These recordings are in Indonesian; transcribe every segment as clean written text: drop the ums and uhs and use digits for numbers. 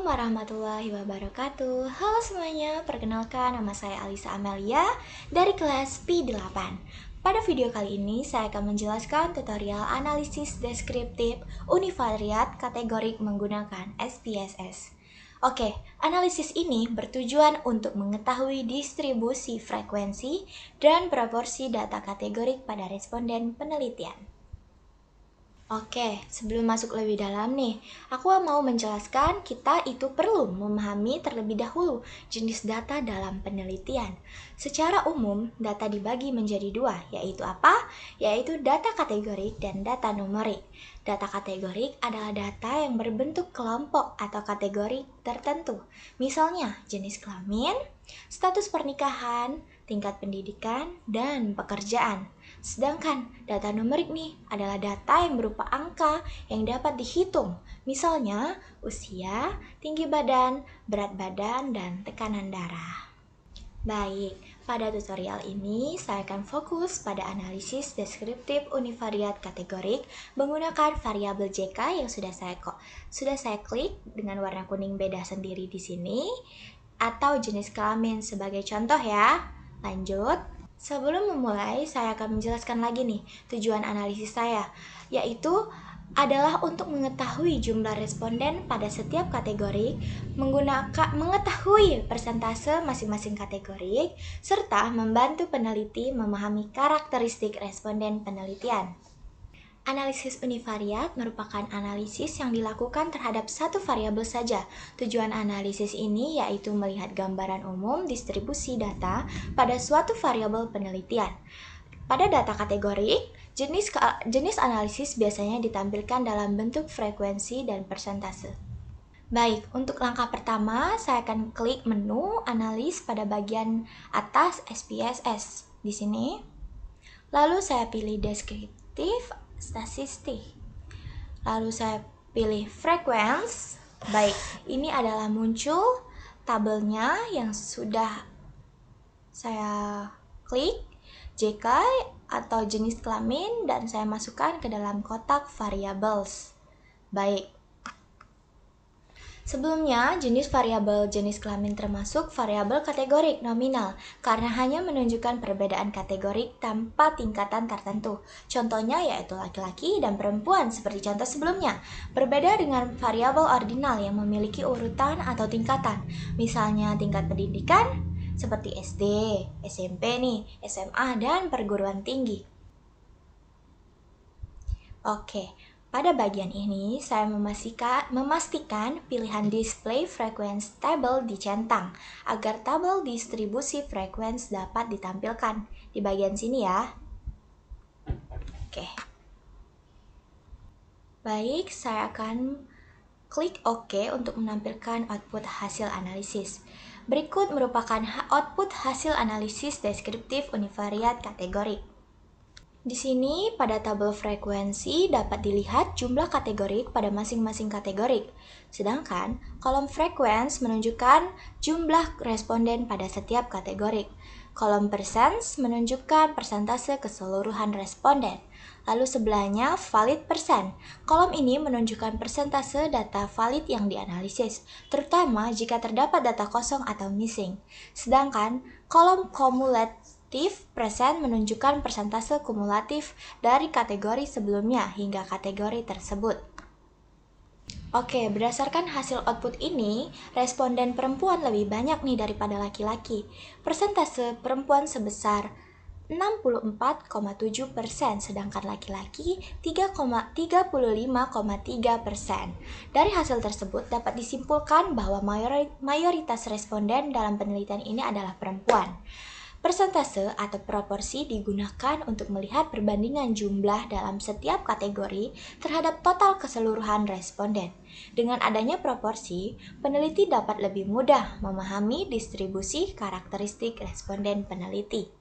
warahmatullahi wabarakatuh. Halo semuanya, perkenalkan nama saya Alisa Amelia dari kelas P8. Pada video kali ini saya akan menjelaskan tutorial analisis deskriptif univariat kategorik menggunakan SPSS. Oke, analisis ini bertujuan untuk mengetahui distribusi frekuensi dan proporsi data kategorik pada responden penelitian. Oke, sebelum masuk lebih dalam nih, aku mau menjelaskan kita itu perlu memahami terlebih dahulu jenis data dalam penelitian. Secara umum, data dibagi menjadi dua, yaitu apa? Yaitu data kategorik dan data numerik. Data kategorik adalah data yang berbentuk kelompok atau kategori tertentu. Misalnya, jenis kelamin, status pernikahan, tingkat pendidikan, dan pekerjaan. Sedangkan data numerik nih adalah data yang berupa angka yang dapat dihitung. Misalnya usia, tinggi badan, berat badan, dan tekanan darah. Baik, pada tutorial ini saya akan fokus pada analisis deskriptif univariat kategorik menggunakan variabel JK yang sudah saya klik dengan warna kuning beda sendiri di sini, atau jenis kelamin sebagai contoh ya. Lanjut. Sebelum memulai, saya akan menjelaskan lagi nih tujuan analisis saya, yaitu adalah untuk mengetahui jumlah responden pada setiap kategori, mengetahui persentase masing-masing kategori, serta membantu peneliti memahami karakteristik responden penelitian. Analisis univariat merupakan analisis yang dilakukan terhadap satu variabel saja. Tujuan analisis ini yaitu melihat gambaran umum distribusi data pada suatu variabel penelitian. Pada data kategorik, jenis analisis biasanya ditampilkan dalam bentuk frekuensi dan persentase. Baik, untuk langkah pertama, saya akan klik menu analis pada bagian atas SPSS di sini. Lalu saya pilih deskriptif statistik. Lalu saya pilih frequency. Baik, ini adalah muncul tabelnya yang sudah saya klik, JK atau jenis kelamin, dan saya masukkan ke dalam kotak variables. Baik. Sebelumnya, jenis variabel jenis kelamin termasuk variabel kategorik nominal karena hanya menunjukkan perbedaan kategorik tanpa tingkatan tertentu. Contohnya yaitu laki-laki dan perempuan seperti contoh sebelumnya. Berbeda dengan variabel ordinal yang memiliki urutan atau tingkatan. Misalnya tingkat pendidikan seperti SD, SMP nih, SMA, dan perguruan tinggi. Oke. Pada bagian ini, saya memastikan pilihan Display Frequency Table dicentang agar tabel distribusi frekuensi dapat ditampilkan di bagian sini ya. Oke. Baik, saya akan klik OK untuk menampilkan output hasil analisis. Berikut merupakan output hasil analisis deskriptif univariat kategorik. Di sini, pada tabel frekuensi dapat dilihat jumlah kategorik pada masing-masing kategorik. Sedangkan, kolom frekuensi menunjukkan jumlah responden pada setiap kategorik. Kolom persens menunjukkan persentase keseluruhan responden. Lalu sebelahnya valid persen. Kolom ini menunjukkan persentase data valid yang dianalisis, terutama jika terdapat data kosong atau missing. Sedangkan, kolom kumulatif persen menunjukkan persentase kumulatif dari kategori sebelumnya hingga kategori tersebut. Oke, berdasarkan hasil output ini, responden perempuan lebih banyak nih daripada laki-laki. Persentase perempuan sebesar 64,7%, sedangkan laki-laki 35,3%. Dari hasil tersebut dapat disimpulkan bahwa mayoritas responden dalam penelitian ini adalah perempuan. Persentase atau proporsi digunakan untuk melihat perbandingan jumlah dalam setiap kategori terhadap total keseluruhan responden. Dengan adanya proporsi, peneliti dapat lebih mudah memahami distribusi karakteristik responden peneliti.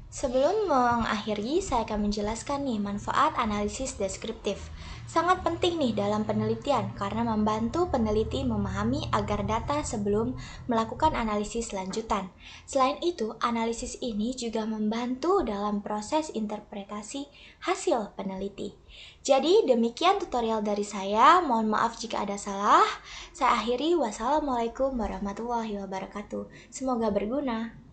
Sebelum mengakhiri, saya akan menjelaskan nih manfaat analisis deskriptif. Sangat penting nih dalam penelitian karena membantu peneliti memahami agar data sebelum melakukan analisis lanjutan. Selain itu, analisis ini juga membantu dalam proses interpretasi hasil peneliti. Jadi, demikian tutorial dari saya. Mohon maaf jika ada salah. Saya akhiri. Wassalamualaikum warahmatullahi wabarakatuh. Semoga berguna.